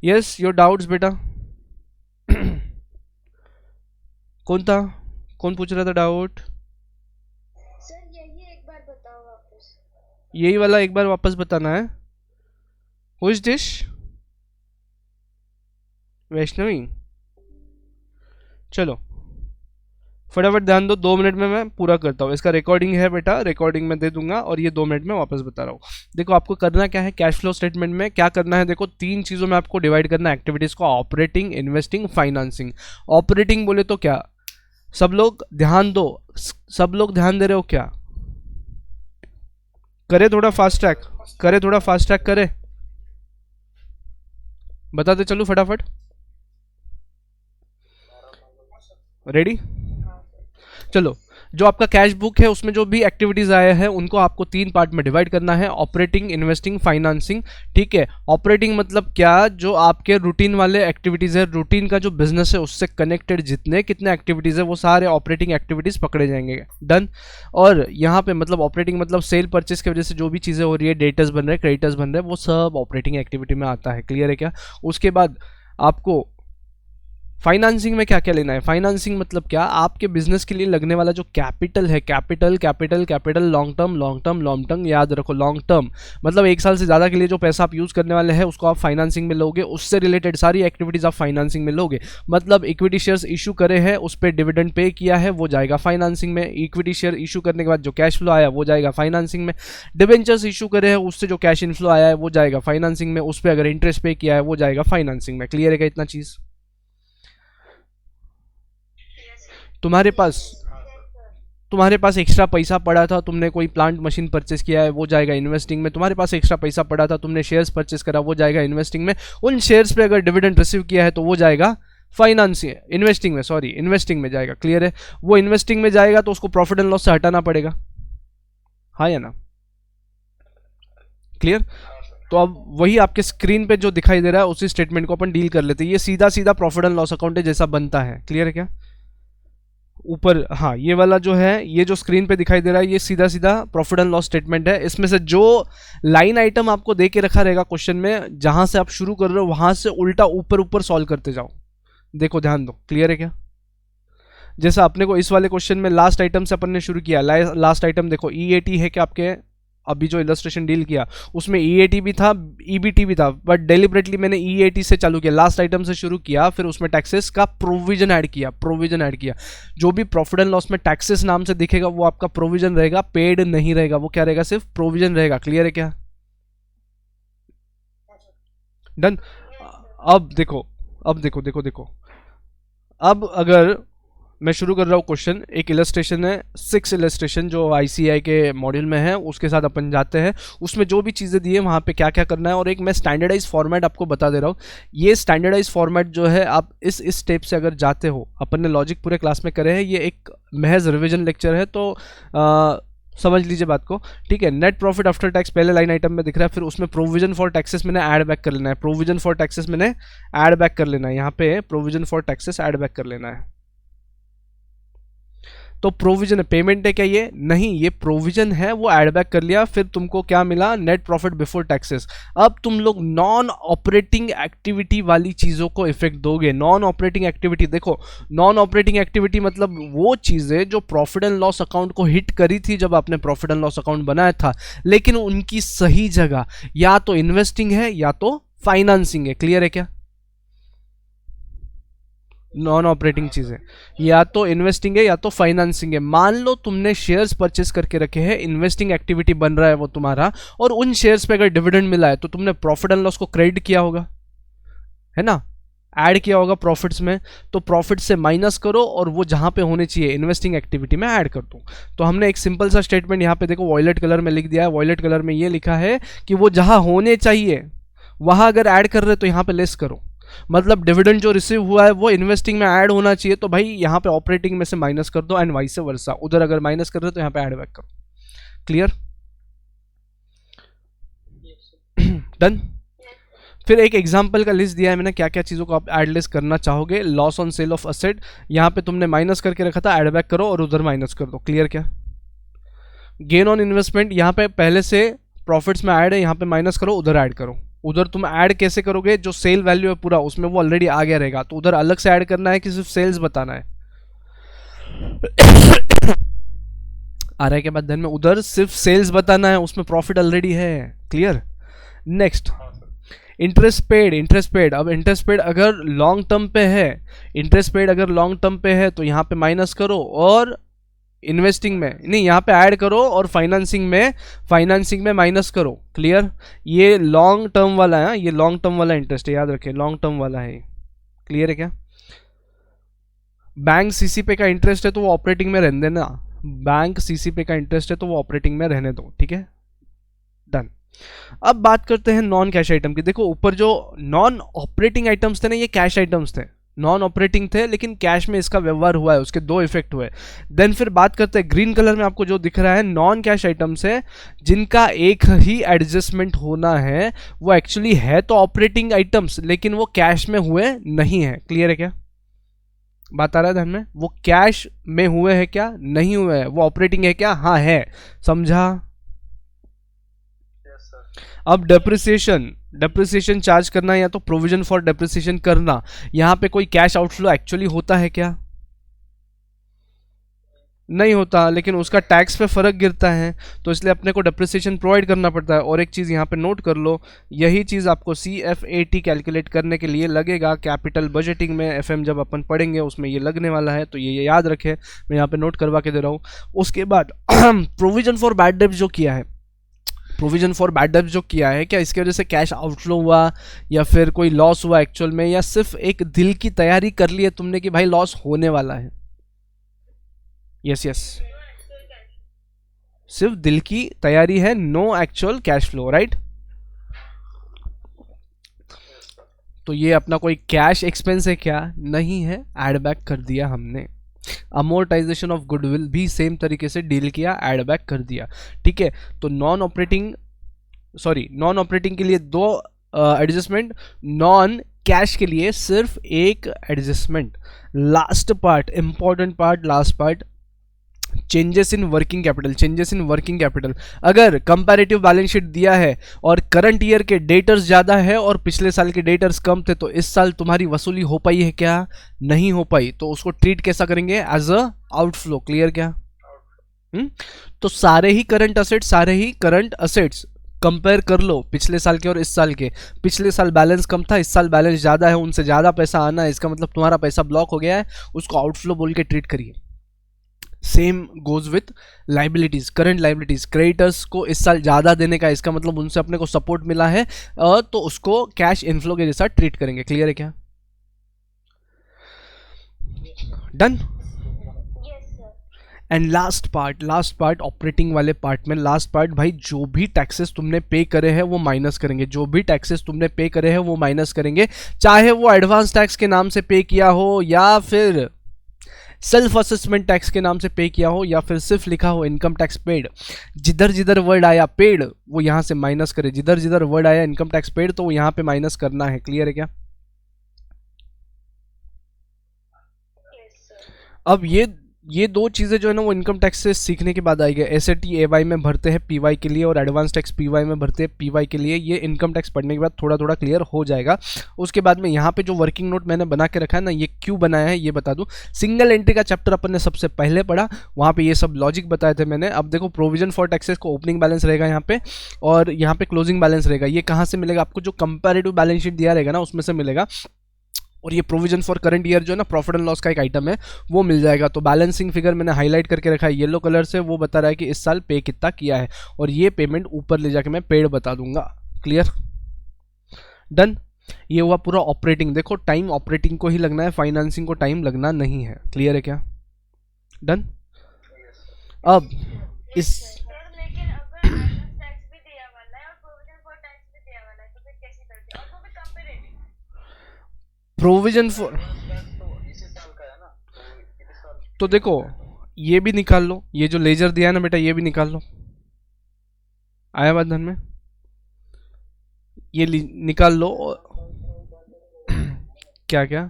Yes, your doubts बेटा। कौन था, कौन पूछ रहा था डाउट? सर यही एक बार बताओ वापस। यही वाला एक बार वापस बताना है। Who is this? वैष्णवी। चलो फटाफट ध्यान दो, 2 मिनट में मैं पूरा करता हूँ। इसका रिकॉर्डिंग है बेटा, रिकॉर्डिंग में दे दूंगा, और ये 2 मिनट में वापस बता रहा हूँ। देखो आपको करना क्या है, कैश फ्लो स्टेटमेंट में क्या करना है, देखो 3 चीज़ों में आपको डिवाइड करना है एक्टिविटीज़ को, ऑपरेटिंग, इन्वेस्टिंग, फाइनेंसिंग। ऑपरेटिंग बोले तो क्या, सब लोग ध्यान दो, सब लोग ध्यान दे रहे हो क्या? करे थोड़ा फास्ट ट्रैक, करे थोड़ा फास्ट ट्रैक, करे, बताते चलो फटाफट। रेडी? चलो, जो आपका कैश बुक है उसमें जो भी एक्टिविटीज आए हैं उनको आपको 3 पार्ट में डिवाइड करना है, ऑपरेटिंग, इन्वेस्टिंग, फाइनेंसिंग। ठीक है, ऑपरेटिंग मतलब क्या, जो आपके रूटीन वाले एक्टिविटीज है, रूटीन का जो बिजनेस है उससे कनेक्टेड जितने कितने एक्टिविटीज है वो सारे ऑपरेटिंग एक्टिविटीज पकड़े जाएंगे। डन। और यहाँ पे मतलब ऑपरेटिंग मतलब सेल परचेज की वजह से जो भी चीज़ें हो रही है, डेटर्स बन रहे हैं, क्रेडिटर्स बन रहे हैं, वो सब ऑपरेटिंग एक्टिविटी में आता है। क्लियर है क्या? उसके बाद आपको फाइनेंसिंग में क्या क्या लेना है, फाइनेंसिंग मतलब क्या, आपके बिजनेस के लिए लगने वाला जो कैपिटल है, capital capital capital, long term long term long term, याद रखो लॉन्ग टर्म मतलब 1 साल से ज़्यादा के लिए जो पैसा आप यूज़ करने वाले हैं उसको आप फाइनेंसिंग में लोगे, उससे रिलेटेड सारी एक्टिविटीज़ आप फाइनेंसिंग में लोगे। मतलब इक्विटी शेयर्स इशू करे हैं, उस पर डिविडेंड पे किया है, वो जाएगा फाइनेंसिंग में। इक्विटी शेयर इशू करने के बाद जो कैश फ्लो आया वो जाएगा फाइनेंसिंग में। डिवेंचर्स इशू करे हैं, उससे जो कैश इनफ्लो आया है वो जाएगा फाइनेंसिंग में, उस पर अगर इंटरेस्ट पे किया है वो जाएगा फाइनेंसिंग में। क्लियर है क्या इतना चीज़? तुम्हारे पास तुम्हारे पास एक्स्ट्रा पैसा पड़ा था, तुमने कोई प्लांट मशीन परचेस किया है वो जाएगा इन्वेस्टिंग में। तुम्हारे पास एक्स्ट्रा पैसा पड़ा था, तुमने शेयर्स परचेस करा, वो जाएगा इन्वेस्टिंग में। उन शेयर्स पे अगर डिविडेंड रिसीव किया है तो वो जाएगा फाइनेंस, इन्वेस्टिंग में, सॉरी इन्वेस्टिंग में जाएगा। क्लियर है? वो इन्वेस्टिंग में जाएगा तो उसको प्रॉफिट एंड लॉस से हटाना पड़ेगा, हाँ या ना? क्लियर? तो अब वही आपके स्क्रीन पे जो दिखाई दे रहा है उसी स्टेटमेंट को अपन डील कर लेते हैं। ये सीधा सीधा प्रॉफिट एंड लॉस अकाउंट है जैसा बनता है। क्लियर है क्या? ऊपर, हाँ, ये वाला जो है, ये जो स्क्रीन पे दिखाई दे रहा है ये सीधा सीधा प्रॉफिट एंड लॉस स्टेटमेंट है। इसमें से जो लाइन आइटम आपको दे के रखा रहेगा क्वेश्चन में, जहां से आप शुरू कर रहे हो वहां से उल्टा ऊपर ऊपर सॉल्व करते जाओ। देखो ध्यान दो, क्लियर है क्या? जैसा अपने को इस वाले क्वेश्चन में लास्ट आइटम से अपन ने शुरू किया, लास्ट आइटम देखो ईएटी है कि आपके अभी जो इलस्ट्रेशन डील किया उसमें ईएटी भी था, ईबीटी भी था, बट डेलिबरेटली मैंने ईएटी से चालू किया, लास्ट आइटम से शुरू किया, फिर उसमें टैक्सेस का प्रोविजन ऐड किया, प्रोविजन ऐड किया। जो भी प्रॉफिट एंड लॉस में टैक्सेस नाम से दिखेगा वो आपका प्रोविजन रहेगा, पेड नहीं रहेगा, वो क्या रहेगा, सिर्फ प्रोविजन रहेगा। क्लियर है क्या? डन। अब देखो, अब देखो देखो देखो, अब अगर मैं शुरू कर रहा हूँ क्वेश्चन, एक इलस्ट्रेशन है, 6 इलस्ट्रेशन जो आईसीआई के मॉड्यूल में है उसके साथ अपन जाते हैं। उसमें जो भी चीज़ें दी है वहाँ पे क्या क्या करना है, और एक मैं स्टैंडर्डाइज फॉर्मेट आपको बता दे रहा हूँ। ये स्टैंडर्डाइज फॉर्मेट जो है, आप इस स्टेप से अगर जाते हो, अपन ने लॉजिक पूरे क्लास में करे हैं, ये एक महज रिविजन लेक्चर है, तो समझ लीजिए बात को। ठीक है, नेट प्रॉफिट आफ्टर टैक्स पहले लाइन आइटम में दिख रहा है, फिर उसमें प्रोविजन फॉर टैक्सेस मैंने ऐड बैक कर लेना है, प्रोविजन फॉर टैक्सेस मैंने ऐड बैक कर लेना है, यहाँ पे provision for taxes add back कर लेना है। तो प्रोविजन है, पेमेंट है क्या ये? नहीं, ये प्रोविजन है, वो ऐड बैक कर लिया, फिर तुमको क्या मिला, नेट प्रॉफिट बिफोर टैक्सेस। अब तुम लोग नॉन ऑपरेटिंग एक्टिविटी वाली चीजों को इफेक्ट दोगे। नॉन ऑपरेटिंग एक्टिविटी देखो, नॉन ऑपरेटिंग एक्टिविटी मतलब वो चीजें जो प्रॉफिट एंड लॉस अकाउंट को हिट करी थी जब आपने प्रॉफिट एंड लॉस अकाउंट बनाया था, लेकिन उनकी सही जगह या तो इन्वेस्टिंग है या तो फाइनेंसिंग है। क्लियर है क्या? नॉन ऑपरेटिंग चीजें या तो इन्वेस्टिंग है या तो फाइनेंसिंग है। मान लो तुमने शेयर्स परचेस करके रखे हैं, इन्वेस्टिंग एक्टिविटी बन रहा है वो तुम्हारा, और उन शेयर्स पे अगर डिविडेंड मिला है तो तुमने प्रॉफिट एंड लॉस को क्रेडिट किया होगा, है ना, ऐड किया होगा प्रॉफिट्स में। तो प्रॉफिट से माइनस करो और वो जहां पे होने चाहिए इन्वेस्टिंग एक्टिविटी में ऐड कर दो। तो हमने एक सिंपल सा स्टेटमेंट यहाँ पे देखो वॉयलेट कलर में लिख दिया है। वॉयलेट कलर में ये लिखा है कि वो जहां होने चाहिए वहां अगर ऐड कर रहे तो यहाँ पे लेस करो। मतलब डिविडेंड जो रिसीव हुआ है वो इन्वेस्टिंग में ऐड होना चाहिए, तो भाई यहाँ पे ऑपरेटिंग में से माइनस कर दो, एंड वाइस वर्सा, उधर अगर माइनस कर रहे हो तो यहाँ पे ऐड बैक करो। क्लियर? डन। फिर एक एग्जांपल का लिस्ट दिया है मैंने, क्या क्या चीज़ों को आप ऐड लेस करना चाहोगे। Loss on sale of asset, यहाँ पे तुमने माइनस करके रखा था, ऐड बैक करो और उधर माइनस कर दो। क्लियर क्या? गेन ऑन इन्वेस्टमेंट, यहाँ पे पहले से प्रॉफिट्स में ऐड है, यहाँ पे माइनस करो, उधर ऐड करो। उधर तुम ऐड कैसे करोगे, जो सेल वैल्यू है पूरा उसमें वो ऑलरेडी आ गया रहेगा, तो उधर अलग से ऐड करना है कि सिर्फ सेल्स बताना है? आ रहा है क्या बात ध्यान में? उधर सिर्फ सेल्स बताना है, उसमें प्रॉफिट ऑलरेडी है। Clear? Next, interest paid. Interest paid, अब इंटरेस्ट पेड अगर लॉन्ग टर्म पे है, इंटरेस्ट पेड अगर लॉन्ग टर्म पे है तो यहाँ पे माइनस करो, और इन्वेस्टिंग में नहीं, यहाँ पे ऐड करो, और फाइनेंसिंग में माइनस करो। क्लियर? ये लॉन्ग टर्म वाला है, ये लॉन्ग टर्म वाला इंटरेस्ट है, याद रखें लॉन्ग टर्म वाला है। क्लियर है क्या? बैंक सीसी पे का इंटरेस्ट है तो वो ऑपरेटिंग में रहने देना, बैंक सीसी पे का इंटरेस्ट है तो वो ऑपरेटिंग में रहने दो। ठीक है, डन। अब बात करते हैं नॉन कैश आइटम की। देखो ऊपर जो नॉन ऑपरेटिंग आइटम्स थे ना, ये कैश आइटम्स थे, नॉन ऑपरेटिंग थे, लेकिन कैश में इसका व्यवहार हुआ है, उसके दो इफेक्ट हुए। देन फिर बात करते हैं ग्रीन कलर में आपको जो दिख रहा है, नॉन कैश आइटम्स है जिनका एक ही एडजस्टमेंट होना है, वो एक्चुअली है तो ऑपरेटिंग आइटम्स, लेकिन वो कैश में हुए नहीं है। क्लियर है क्या? बात आ रहा है ध्यान में? वो कैश में हुए हैं क्या? नहीं हुए हैं। वो ऑपरेटिंग है क्या? हाँ है। समझा? अब डेप्रिसिएशन चार्ज करना या तो प्रोविजन फॉर डेप्रिसिएशन करना, यहाँ पे कोई कैश आउटफ्लो एक्चुअली होता है क्या? नहीं होता, लेकिन उसका टैक्स पे फर्क गिरता है, तो इसलिए अपने को डेप्रिसिएशन प्रोवाइड करना पड़ता है। और एक चीज़ यहाँ पे नोट कर लो, यही चीज़ आपको CFAT कैलकुलेट करने के लिए लगेगा कैपिटल बजटिंग में, FM जब अपन पढ़ेंगे उसमें ये लगने वाला है, तो ये याद रखें, मैं यहाँ पे नोट करवा के दे रहा हूँ। उसके बाद प्रोविजन फॉर बैड डेब्ट जो किया है, प्रोविजन फॉर बैड डेब्ट जो किया है, क्या इसकी वजह से कैश आउटफ्लो हुआ या फिर कोई लॉस हुआ एक्चुअल में, या सिर्फ एक दिल की तैयारी कर ली है तुमने कि भाई लॉस होने वाला है? यस यस, सिर्फ दिल की तैयारी है, no actual cash flow, right? तो ये अपना कोई कैश एक्सपेंस है क्या? नहीं है, एड बैक कर दिया हमने। अमोर्टाइजेशन ऑफ गुडविल भी सेम तरीके से डील किया, एड बैक कर दिया। ठीक है, तो नॉन ऑपरेटिंग के लिए दो एडजस्टमेंट, नॉन कैश के लिए सिर्फ एक adjustment. Last part, important part, last part, changes in working capital. अगर कंपैरेटिव बैलेंस शीट दिया है और करंट ईयर के डेटर्स ज़्यादा है और पिछले साल के डेटर्स कम थे, तो इस साल तुम्हारी वसूली हो पाई है क्या? नहीं हो पाई, तो उसको ट्रीट कैसा करेंगे? As a outflow. क्लियर क्या? तो सारे ही करंट असेट्स कंपेयर कर लो, पिछले साल के और इस साल के। पिछले साल बैलेंस कम था, इस साल बैलेंस ज़्यादा है, उनसे ज़्यादा पैसा आना है, इसका मतलब तुम्हारा पैसा ब्लॉक हो गया है, उसको आउटफ्लो बोल के ट्रीट करिए। Same goes with liabilities, current liabilities, creditors को इस साल ज़्यादा देने का, इसका मतलब उनसे अपने को सपोर्ट मिला है, तो उसको कैश इनफ्लो के जैसा ट्रीट करेंगे। क्लियर है क्या? Done. And last part operating वाले पार्ट में, लास्ट पार्ट भाई, जो भी टैक्सेस तुमने पे करे हैं वो माइनस करेंगे, चाहे वो एडवांस टैक्स के नाम से पे किया हो, या फिर सेल्फ असेसमेंट टैक्स के नाम से पे किया हो, या फिर सिर्फ लिखा हो इनकम टैक्स पेड। जिधर जिधर वर्ड आया पेड वो यहाँ से माइनस करे, जिधर जिधर वर्ड आया इनकम टैक्स पेड तो वो यहाँ पे माइनस करना है। क्लियर है क्या? अब ये दो चीज़ें जो है ना वो इनकम टैक्स से सीखने के बाद आएगी। एसएटी एवाई में भरते हैं पीवाई के लिए, और एडवांस टैक्स पीवाई में भरते हैं पीवाई के लिए। ये इनकम टैक्स पढ़ने के बाद थोड़ा थोड़ा क्लियर हो जाएगा। उसके बाद में यहाँ पे जो वर्किंग नोट मैंने बना के रखा है ना, ये क्यों बनाया है ये बता दूँ। सिंगल एंट्री का चैप्टर अपन ने सबसे पहले पढ़ा, वहाँ पे ये सब लॉजिक बताए थे मैंने। अब देखो प्रोविजन फॉर टैक्सेस को ओपनिंग बैलेंस रहेगा यहाँ पे, और यहाँ पे क्लोजिंग बैलेंस रहेगा। ये कहाँ से मिलेगा आपको? जो कंपेरेटिव बैलेंस शीट दिया रहेगा ना उसमें से मिलेगा। और ये प्रोविजन फॉर करंट ईयर जो है ना, प्रॉफिट एंड लॉस का एक आइटम है, वो मिल जाएगा। तो बैलेंसिंग फिगर मैंने हाईलाइट करके रखा है येलो कलर से, वो बता रहा है कि इस साल पे कितना किया है, और ये पेमेंट ऊपर ले जाके मैं पेड बता दूंगा। क्लियर? डन। ये हुआ पूरा ऑपरेटिंग। देखो टाइम ऑपरेटिंग को ही लगना है, फाइनेंसिंग को टाइम लगना नहीं है। क्लियर है क्या? डन। अब इस प्रोविजन फॉर, तो देखो ये भी निकाल लो, ये जो लेजर दिया है ना बेटा ये भी निकाल लो। आया बात ध्यान में? ये निकाल लो। क्या क्या